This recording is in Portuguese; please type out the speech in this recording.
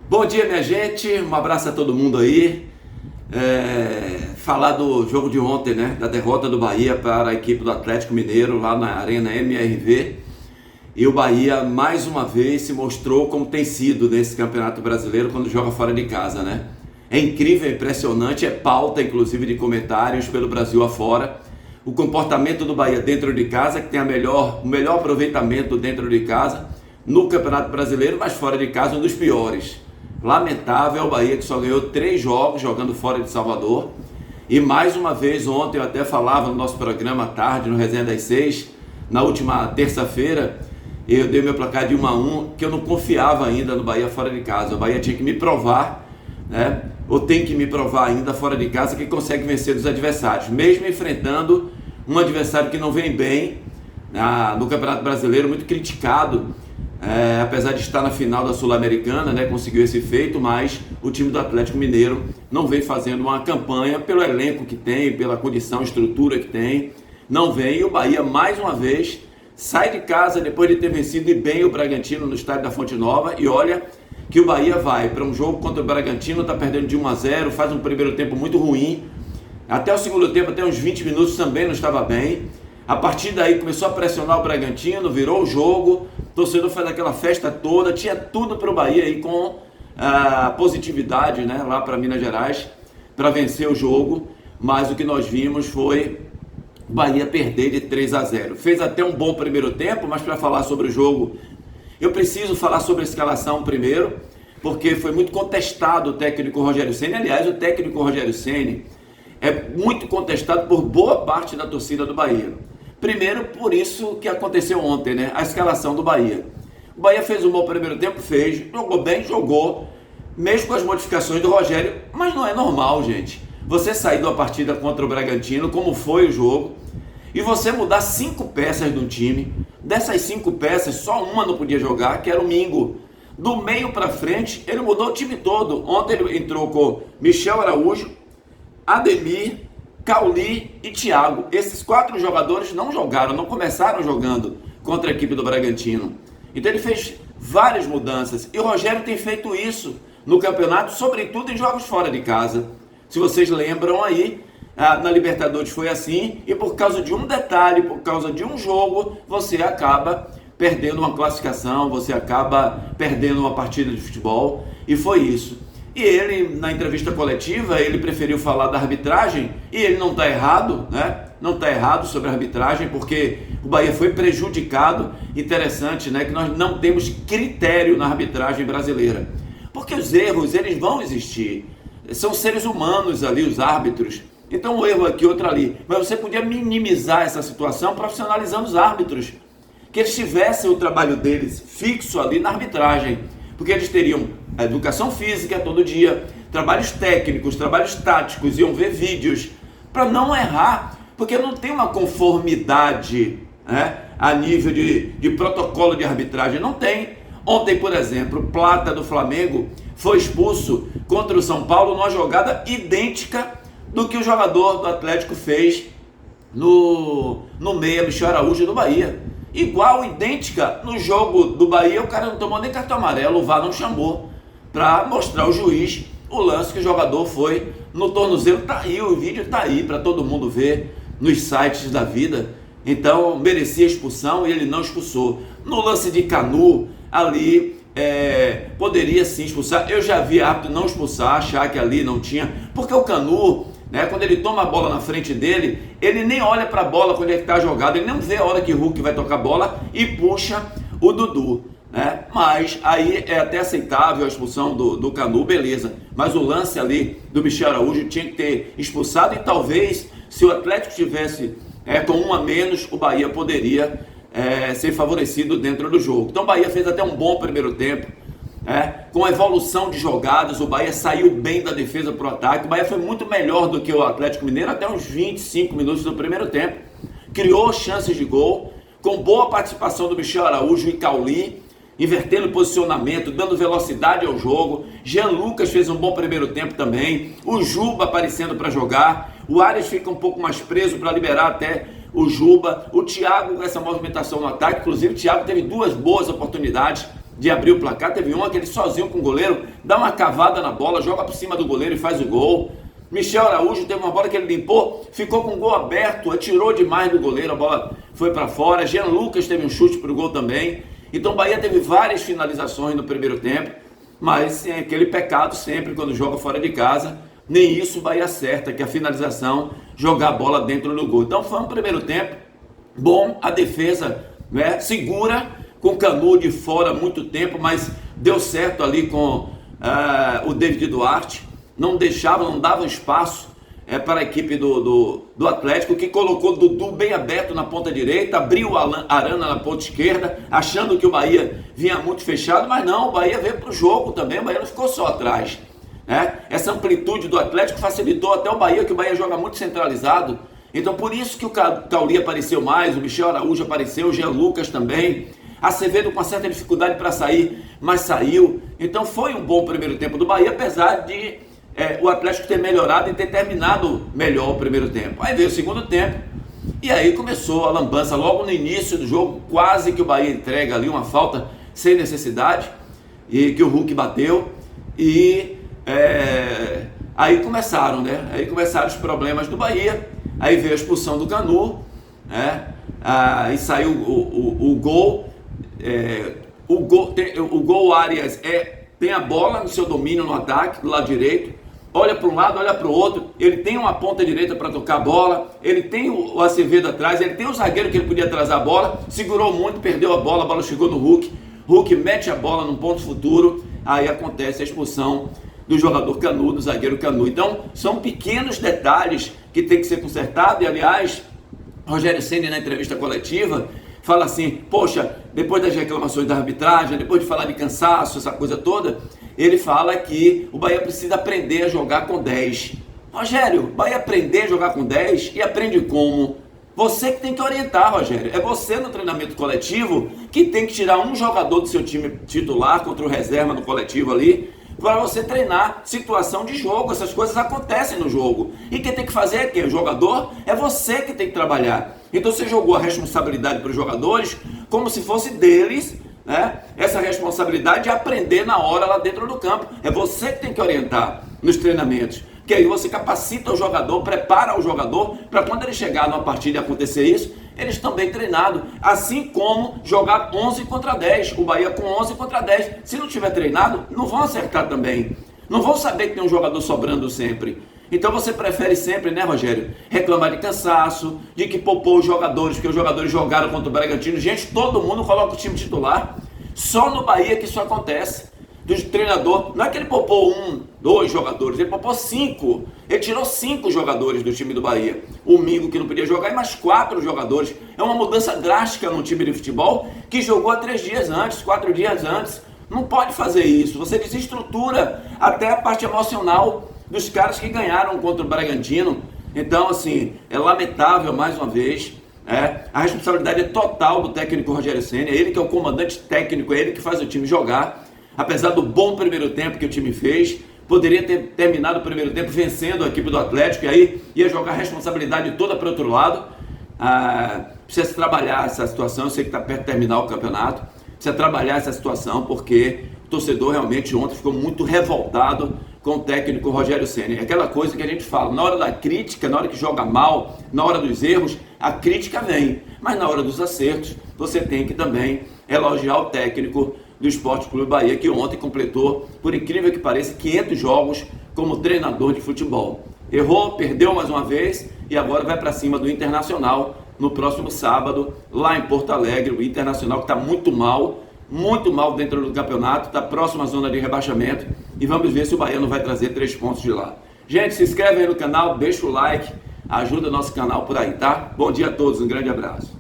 Bom dia, minha gente, um abraço a todo mundo aí. Falar do jogo de ontem, né? Da derrota do Bahia para a equipe do Atlético Mineiro lá na Arena MRV. E o Bahia mais uma vez se mostrou como tem sido nesse Campeonato Brasileiro quando joga fora de casa, né? É incrível, é impressionante, é pauta inclusive de comentários pelo Brasil afora. O comportamento do Bahia dentro de casa, que tem o melhor aproveitamento dentro de casa no Campeonato Brasileiro, mas fora de casa um dos piores. Lamentável, o Bahia que só ganhou 3 jogos jogando fora de Salvador. E mais uma vez, ontem eu até falava no nosso programa à tarde, no Resenha das 6, na última terça-feira, eu dei meu placar de 1-1, que eu não confiava ainda no Bahia fora de casa. O Bahia tinha que me provar, né? Ou tem que me provar ainda fora de casa que consegue vencer os adversários, mesmo enfrentando um adversário que não vem bem no Campeonato Brasileiro, muito criticado. Apesar de estar na final da Sul-Americana, né, conseguiu esse feito, mas o time do Atlético Mineiro não vem fazendo uma campanha pelo elenco que tem, pela condição, estrutura que tem, não vem. E o Bahia, mais uma vez, sai de casa depois de ter vencido bem o Bragantino no estádio da Fonte Nova, e olha que o Bahia vai para um jogo contra o Bragantino, está perdendo de 1-0, faz um primeiro tempo muito ruim, até o segundo tempo, até uns 20 minutos também não estava bem. A partir daí começou a pressionar o Bragantino, virou o jogo, o torcedor fez aquela festa toda, tinha tudo para o Bahia aí com positividade, né, lá para Minas Gerais, para vencer o jogo, mas o que nós vimos foi o Bahia perder de 3-0. Fez até um bom primeiro tempo, mas para falar sobre o jogo, eu preciso falar sobre a escalação primeiro, porque foi muito contestado o técnico Rogério Ceni. Aliás, o técnico Rogério Ceni é muito contestado por boa parte da torcida do Bahia. Primeiro, por isso que aconteceu ontem, né? A escalação do Bahia. O Bahia fez um bom primeiro tempo, jogou bem, jogou, mesmo com as modificações do Rogério, mas não é normal, gente. Você sair de uma partida contra o Bragantino, como foi o jogo, e você mudar 5 peças do time. Dessas 5 peças, só uma não podia jogar, que era o Mingo. Do meio para frente, ele mudou o time todo. Ontem ele entrou com Michel Araújo, Ademir, Cauli e Thiago. Esses 4 jogadores não jogaram, não começaram jogando contra a equipe do Bragantino. Então ele fez várias mudanças. E o Rogério tem feito isso no campeonato, sobretudo em jogos fora de casa. Se vocês lembram aí, na Libertadores foi assim, e por causa de um detalhe, por causa de um jogo, você acaba perdendo uma classificação, você acaba perdendo uma partida de futebol, e foi isso. E ele, na entrevista coletiva, ele preferiu falar da arbitragem, e ele não está errado, né? Não está errado sobre a arbitragem, porque o Bahia foi prejudicado. Interessante, né? Que nós não temos critério na arbitragem brasileira, porque os erros, eles vão existir. São seres humanos ali, os árbitros. Então um erro aqui, outro ali. Mas você podia minimizar essa situação profissionalizando os árbitros, que eles tivessem o trabalho deles fixo ali na arbitragem, porque eles teriam a educação física todo dia, trabalhos técnicos, trabalhos táticos, iam ver vídeos para não errar, porque não tem uma conformidade, né, a nível de protocolo de arbitragem, não tem. Ontem, por exemplo, o Plata do Flamengo foi expulso contra o São Paulo numa jogada idêntica do que o jogador do Atlético fez no meia, Michel Araújo do Bahia. Igual, idêntica. No jogo do Bahia, o cara não tomou nem cartão amarelo, o VAR não chamou para mostrar ao juiz o lance que o jogador foi no tornozelo. Tá aí, o vídeo tá aí para todo mundo ver nos sites da vida. Então, merecia expulsão e ele não expulsou. No lance de Canu, ali poderia sim expulsar. Eu já vi árbitro não expulsar, achar que ali não tinha, porque o Canu, né, quando ele toma a bola na frente dele, ele nem olha para a bola quando ele está jogado, ele não vê a hora que o Hulk vai tocar a bola e puxa o Dudu, né? Mas aí é até aceitável a expulsão do Canu, beleza, mas o lance ali do Michel Araújo tinha que ter expulsado, e talvez se o Atlético tivesse com 1 a menos, o Bahia poderia ser favorecido dentro do jogo. Então o Bahia fez até um bom primeiro tempo, com a evolução de jogadas. O Bahia saiu bem da defesa para o ataque. O Bahia foi muito melhor do que o Atlético Mineiro até uns 25 minutos do primeiro tempo. Criou chances de gol, com boa participação do Michel Araújo e Cauli, invertendo o posicionamento, dando velocidade ao jogo. Jean Lucas fez um bom primeiro tempo também. O Juba aparecendo para jogar. O Arias fica um pouco mais preso para liberar até o Juba. O Thiago com essa movimentação no ataque. Inclusive o Thiago teve 2 boas oportunidades de abrir o placar. Teve uma que ele sozinho com o goleiro, dá uma cavada na bola, joga por cima do goleiro e faz o gol. Michel Araújo teve uma bola que ele limpou, ficou com o gol aberto, atirou demais do goleiro, a bola foi para fora. Jean Lucas teve um chute para o gol também. Então o Bahia teve várias finalizações no primeiro tempo, mas tem aquele pecado sempre quando joga fora de casa, nem isso o Bahia acerta, que a finalização, jogar a bola dentro do gol. Então foi um primeiro tempo bom, a defesa, né, segura, com o Canu de fora há muito tempo, mas deu certo ali com o David Duarte, não dava espaço para a equipe do Atlético, que colocou Dudu bem aberto na ponta direita, abriu o Arana na ponta esquerda, achando que o Bahia vinha muito fechado, mas não, o Bahia veio para o jogo também, o Bahia não ficou só atrás, né? Essa amplitude do Atlético facilitou até o Bahia, que o Bahia joga muito centralizado. Então por isso que o Cauli apareceu mais, o Michel Araújo apareceu, o Jean Lucas também, Acevedo com uma certa dificuldade para sair, mas saiu. Então foi um bom primeiro tempo do Bahia, apesar de o Atlético ter melhorado e ter terminado melhor o primeiro tempo. Aí veio o segundo tempo e aí começou a lambança. Logo no início do jogo, quase que o Bahia entrega ali uma falta sem necessidade, e que o Hulk bateu, e aí começaram, né? Aí começaram os problemas do Bahia. Aí veio a expulsão do Canu, né? Aí saiu o gol. O gol Arias tem a bola no seu domínio no ataque, do lado direito, olha para um lado, olha para o outro, ele tem uma ponta direita para tocar a bola, ele tem o Acevedo atrás, ele tem o zagueiro que ele podia atrasar a bola, segurou muito, perdeu a bola chegou no Hulk, Hulk mete a bola num ponto futuro, aí acontece a expulsão do jogador Canu, do zagueiro Canu. Então são pequenos detalhes que tem que ser consertado. E aliás, Rogério Ceni, na entrevista coletiva, fala assim, poxa, depois das reclamações da arbitragem, depois de falar de cansaço, essa coisa toda, ele fala que o Bahia precisa aprender a jogar com 10. Rogério, o Bahia aprender a jogar com 10 e aprende como? Você que tem que orientar, Rogério. É você no treinamento coletivo que tem que tirar um jogador do seu time titular contra o reserva no coletivo ali, para você treinar situação de jogo. Essas coisas acontecem no jogo. E quem tem que fazer é quem? O jogador? É você que tem que trabalhar. Então você jogou a responsabilidade para os jogadores como se fosse deles, né? Essa responsabilidade de aprender na hora lá dentro do campo. É você que tem que orientar nos treinamentos. Que aí você capacita o jogador, prepara o jogador para quando ele chegar numa partida e acontecer isso, eles estão bem treinados. Assim como jogar 11 contra 10. O Bahia com 11 contra 10. Se não tiver treinado, não vão acertar também. Não vão saber que tem um jogador sobrando sempre. Então você prefere sempre, né, Rogério, reclamar de cansaço, de que poupou os jogadores, porque os jogadores jogaram contra o Bragantino. Gente, todo mundo coloca o time titular. Só no Bahia que isso acontece. Do treinador, não é que ele poupou 1, 2 jogadores, ele poupou 5. Ele tirou 5 jogadores do time do Bahia. O Mingo, que não podia jogar, e mais 4 jogadores. É uma mudança drástica num time de futebol que jogou há 3 dias antes, 4 dias antes. Não pode fazer isso. Você desestrutura até a parte emocional dos caras que ganharam contra o Bragantino. Então, assim, é lamentável, mais uma vez. A responsabilidade é total do técnico Rogério Ceni. É ele que é o comandante técnico, é ele que faz o time jogar. Apesar do bom primeiro tempo que o time fez, poderia ter terminado o primeiro tempo vencendo a equipe do Atlético, e aí ia jogar a responsabilidade toda para o outro lado. Precisa trabalhar essa situação. Eu sei que está perto de terminar o campeonato. Precisa trabalhar essa situação, porque o torcedor realmente ontem ficou muito revoltado com o técnico Rogério Ceni. É aquela coisa que a gente fala, na hora da crítica, na hora que joga mal, na hora dos erros, a crítica vem. Mas na hora dos acertos, você tem que também elogiar o técnico do Sport Clube Bahia, que ontem completou, por incrível que pareça, 500 jogos como treinador de futebol. Errou, perdeu mais uma vez e agora vai para cima do Internacional no próximo sábado, lá em Porto Alegre. O Internacional que está muito mal dentro do campeonato, está próximo à zona de rebaixamento, e vamos ver se o Bahia não vai trazer 3 pontos de lá. Gente, se inscreve aí no canal, deixa o like, ajuda o nosso canal por aí, tá? Bom dia a todos, um grande abraço.